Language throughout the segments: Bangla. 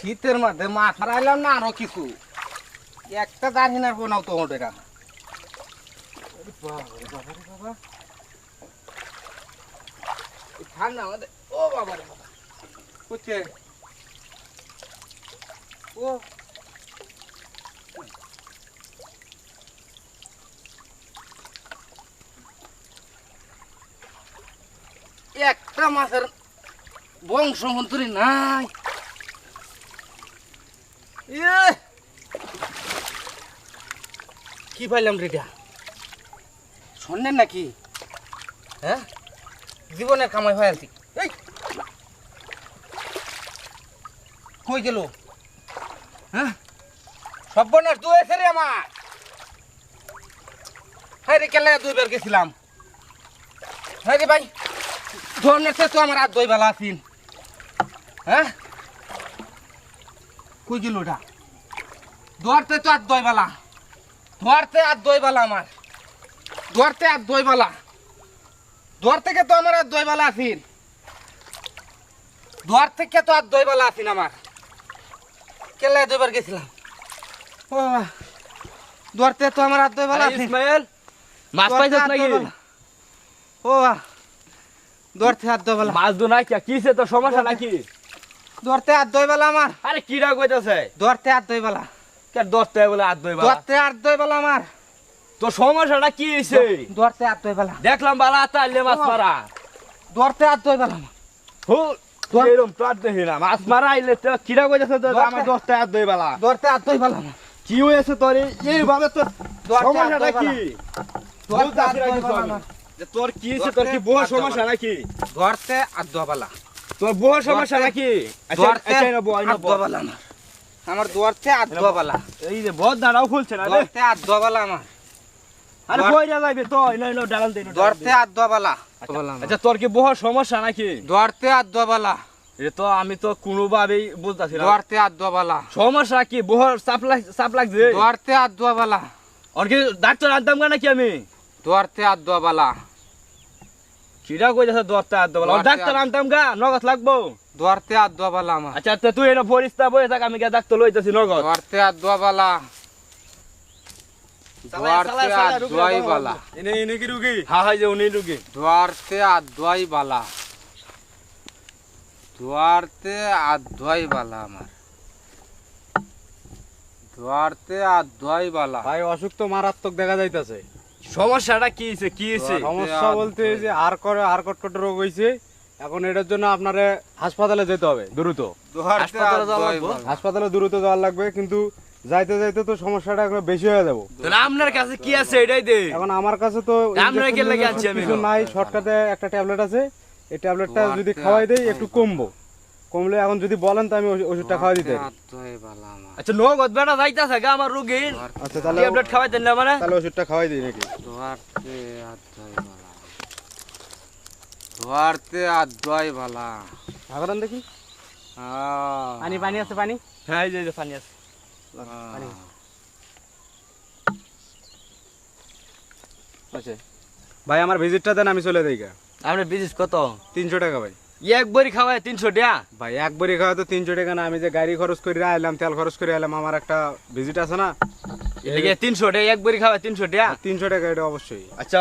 শীতের মধ্যে মাছ হারাইলাম না আরো কিছু একটা দাঁড়িনার বোনাও তো ওটা বাবা ঠান্ডা আমাদের ও বাবা রে বাবা বুঝছে ও একটা মাছের বংশ মন্ত্রী নাই কি পাইলাম রেটা শোনেন নাকি হ্যাঁ জীবনের কামাই হয়ে আছি এই কই গেল হ্যাঁ সর্বনাশ দুয়েছে রে আমার হ্যাঁ রে কেলে দুইবার গেছিলাম হ্যাঁ রে ভাই ধরনের তো আমার আর দই বেলা আছিন হ্যাঁ কই গেল ওটা ধরতে তো আর দই বেলা ধরতে আর দই বেলা আমার ধরতে আর দই বেলা ধর থেকে তো আমার আর দই বেলা আছিন ধর থেকে তো আর দই বেলা আছিন আমার কেলে দুইবার গেছিলাম ও ধরতে তো আমার আর দই বেলা আছিন ইসমাইল মাছ পাইছস নাকি ও ধরতে আর দই বেলা মাছ দু নাই কিছে তো সমস্যা নাকি ধরতে আর দই বেলা আমার আরে কিরা কইতাছে ধরতে আর দই বেলা কে দরতে বলে হাত দইবা ধরতে আর দই বেলা আমার তো সমস্যাটা কি হইছে ধরতে আর দই বেলা দেখলাম বালা তাইলে মাছ মারা ধরতে আর দই বেলা আমার হো এরম তো আর দেখি না মাছ মারা আইলে তো কিরা কইতাছে তো আমার দরতে হাত দইবালা ধরতে আর দই বেলা আমার কি হয়েছে তোর এইভাবে তো সমস্যাটা কি ধরতে আর দই বেলা আমার যে তোর কি হইছে তোর কি বহু সমস্যা নাকি ধরতে আর দই বেলা তোর বহু সমস্যা নাকি ধরতে আচ্ছা না বই আর না দই বেলা আমার আমার ধরতে আর দই বেলা এই যে বহুত দাঁড়াও খুলছে না রে ধরতে আর দই বেলা আমার আরে কইরা যাইবে তো নইলো ডালাল দেন ধরতে আর দই বেলা আচ্ছা তোর কি বহু সমস্যা নাকি ধরতে আর দই বেলা এটা তো আমি তো কোনোভাবেই বুঝতাছি না ধরতে আর দই বেলা সমস্যা কি বহু চাপ লাগছে ধরতে আর দই বেলা আর কি ডাক্তার আনতাম না নাকি আমি ধরতে আর দই বেলা কিরা কইতাছে দরতে আর দবলা ডাক্তার আনতাম গা নগদ লাগবো ধরতে আর দই বেলা আমার আচ্ছা তুই এটা পরিস্তা বই থাক আমি গা ডাক্তার লইতাছি নগদ ধরতে আর দই বেলা ধরতে আর দই বেলা এনে কি রুগী হ্যাঁ হ্যাঁ যে উনি রুগী ধরতে আর দই বেলা ধরতে আর দই বেলা আমার ধরতে আর দই বেলা ভাই অসুখ তো মারাত্মক দেখা যাইতাছে সমস্যাটা কি হইছে কি হইছে সমস্যা বলতে এই যে আর কটকট রোগ হইছে এখন এটার জন্য আপনারে হাসপাতালে যেতে হবে দ্রুত ধরতে আর দই বেলা হাসপাতালে দ্রুত যাওয়ার লাগবে কিন্তু যাইতে যাইতে তো সমস্যাটা এখন বেশি হয়ে যাব তাহলে আপনার কাছে কি আছে এটাই দে এখন আমার কাছে তো আমরা কি লাগে আছি আমি কিছু নাই শর্টকাটে একটা ট্যাবলেট আছে এই ট্যাবলেটটা যদি খাওয়াই দেই একটু কমলে এখন যদি বলেন তো আমি ওষুধটা খাওয়াই দিতে পারি। দই বেলা আমার আচ্ছা নগদ বেটা যাইতাছে গা আমার রুগী আচ্ছা তাহলে ট্যাবলেট খাওয়াইতেন না মানে তাহলে ওষুধটা খাওয়াই দিই নাকি ধরতে আর দই বেলা ধরতে আর দই বেলা ভাগরান দেখি পানি আছে পানি হ্যাঁ এই যে পানি আছে আচ্ছা ভাই আমার ভিজিটটা দেন আমি চলে যাই গা আপনার বিজিস কত 300 টাকা ভাই এক বড়ি খাওয়ায় 300 টাকা ভাই একবারই খাওয়া তো 300 টাকা না আমি যে গাড়ি খরচ করে আইলাম তেল খরচ করে আইলাম আমার একটা ভিজিট আছে না এদিকে 300 টাকা এক বড়ি খাওয়ায় 300 টাকা 300 টাকা এটা অবশ্যই আচ্ছা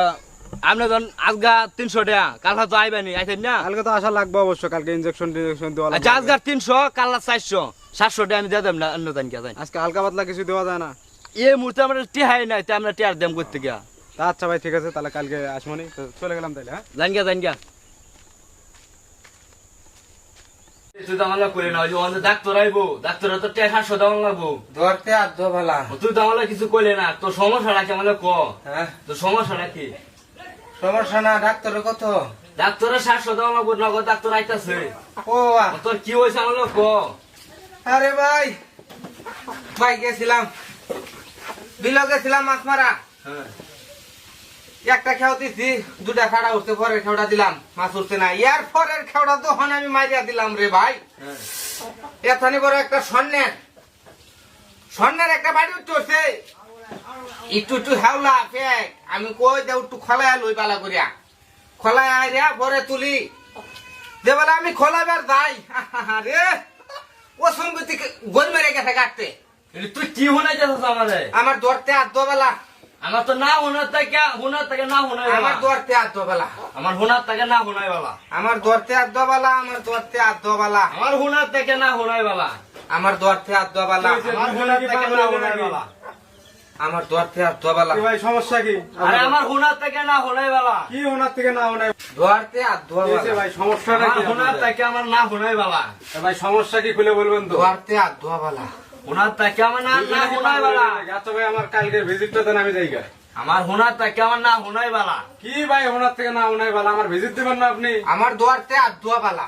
আপনি ধরুন আজগা 300 টাকা কালকা তো আইবানি আইতেন না কালকে তো আসা লাগবে অবশ্য কালকে ইনজেকশন দেওয়া আচ্ছা লাগবে আজগা 300 কালকা 400 700 টাকা আমি দিয়ে দেব না অন্য দান কে জানি আজকে হালকা পাতলা কিছু দেওয়া যায় না এই মুহূর্তে আমরা টিহাই নাই তাই আমরা টিয়ার দেম করতে গিয়া তা আচ্ছা ভাই ঠিক আছে তাহলে কালকে আসবনি তো চলে গেলাম তাহলে হ্যাঁ জান গিয়া তুই তো আমার করে না ওই যে আমাদের ডাক্তার আইবো ডাক্তার তো টিয়া 700 দাম লাগবো ধরতে আর দই বেলা তুই তো আমার কিছু কইলে না তোর সমস্যাটা কি আমাকে ক হ্যাঁ তোর সমস্যাটা কি সমস্যা না ডাক্তারের কত ডাক্তারের 700 দাম লাগবো নগদ ডাক্তার আইতাছে ও তোর কি হয়েছে আমাকে ক আরে ভাই ভাই গেছিলাম বিলে গেছিলাম মাছ মারা হ্যাঁ একটা খেও দিছি দুটা খাড়া উঠতে পরের খেওটা দিলাম মাছ উঠছে না ইয়ার পরের খেওটা তখন আমি মারিয়া দিলাম রে ভাই এখানে বড় একটা স্বর্ণের একটা বাড়ি উঠছে একটু হাওলা ফেক আমি কই যে একটু খলায় লই পালা করিয়া খলায় আইয়া পরে তুলি যে বলে আমি খলাবার যাই রে ও সঙ্গীত থেকে গোল মেরে গেছে কাটতে তুই কি হুনাই যাচ্ছিস আমারে আমার ধরতে আর দোবেলা আমার তো না হুনার থেকে না হুনাই আমার ধরতে আর দোবেলা আমার হুনার থেকে না হুনাই বালা আমার ধরতে আর দোবেলা আমার ধরতে আর দোবেলা আমার হুনার থেকে না হুনাই বালা আমার ধরতে আর দোবেলা আমার হুনার থেকে না হুনাই বালা আমার ধরতে আর দোবেলা কি ভাই সমস্যা কি আরে আমার হুনার থেকে না হুনাই বালা কি ওনার থেকে না ওনার ধরতে আর কি হয়েছে দোবেলা ভাই সমস্যাটা আমার কি হুনার আপনাদের? থেকে আমার না হুনাই বালা ভাই সমস্যা কি খুলে বলবেন তো ধরতে আর দোবেলা হুনার থেকে আমার না দুজনে কি হুনাই পাগল বালা হয়ে গেছে? আচ্ছা ভাই আমার কালকে ভিজিটটা দেন আমি যাই গা। আমার হুনার থেকে আমার না হুনাই বালা কি ভাই ওনার থেকে না ওনাই ভালো আমার ভিজিট দিবেন না আপনি আমার ধরতে আর দোবেলা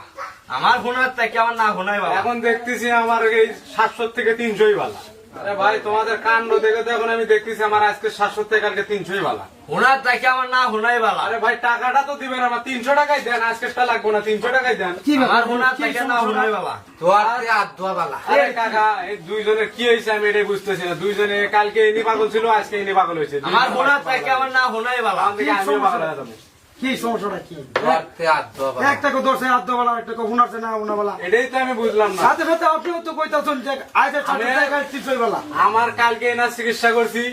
আমার হুনার থেকে আমার না হুনাই বালা এখন দেখতেছি আমার এই 700 থেকে 300ই ভালো আরে ভাই তোমাদের কাণ্ড দেখে তো এখন আমি দেখতেছি আমার আজকে 700 থেকে কালকে 300ই ভালো হুনার থেকে আমার না হুনাই বালা আরে ভাই টাকাটা তো দিবেন আমার 300 টাকাই দেন আজকেটা লাগবে না 300 টাকাই দেন আমার হুনার থেকে না হুনাই বালা ধরতে আর দোবেলা আরে কাকা এই দুইজনের কি হয়েছে আমি এটাই বুঝতেছি না দুইজনে কালকে ইনি পাগল ছিল আজকে ইনি পাগল হয়েছে আমার হুনার থেকে আমার না হুনাই বালা আমার থেকে আমিও পাগল হয়ে যাবো কি সমস্যাটা কি ধরতে আর দোবেলা একটা কো দর্শে হাত দেওয়ালা একটা কো হুনারছে না হুনাবেলা এটাই তো আমি বুঝলাম না সাথে সাথে আপনিও তো কইতাছেন যে আইতে আমি- 60 টাকা 300 বেলা আমার কালকে এনার চিকিৎসা করছি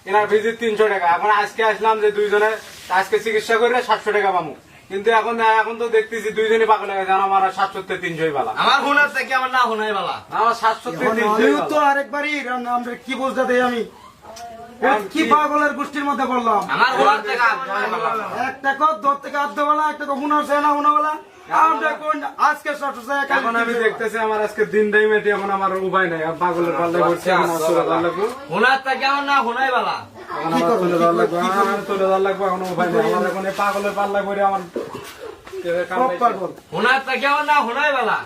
এনার ভিজিট 300 টাকা এখন আজকে আসলাম যে দুইজনে আজকে চিকিৎসা করে 700 টাকা পাবো কিন্তু এখন তো দেখতেছি দুইজনই পাগল হয়ে গেছে আমার 700 থেকে 300ই ভালো আমার হুনার থেকে আমার না হুনাই বালা আমার 700 থেকে 300ই আমিও তো ভালো আরেকবারই আমরা কি বুঝতে দেই আমি কি পাগলের গোষ্ঠীর মধ্যে বললাম আমার হুনার থেকে আর দোবেলা একটা কো দর থেকে হাত দেওয়ালা একটা কো হুনারছে না হুনাবেলা আমরা কোন আজকে 700 টাকা এখন আমি দেখতেছি আমার আজকে দিনটাই মেটে এখন আমার উপায় নাই আর পাগলের পাল্লা করছি এখন আমার চলে যাওয়ার লাগবে হুনার থেকে আমার না হুনাই বালা এখন আমার চলে যাওয়ার লাগবে আমার চলে যাওয়ার লাগবে এখন উপায় নাই আমার এখন এই পাগলের পাল্লা করে আমার কাম নাই। পাগল হুনার থেকে আমার না হুনাই বালা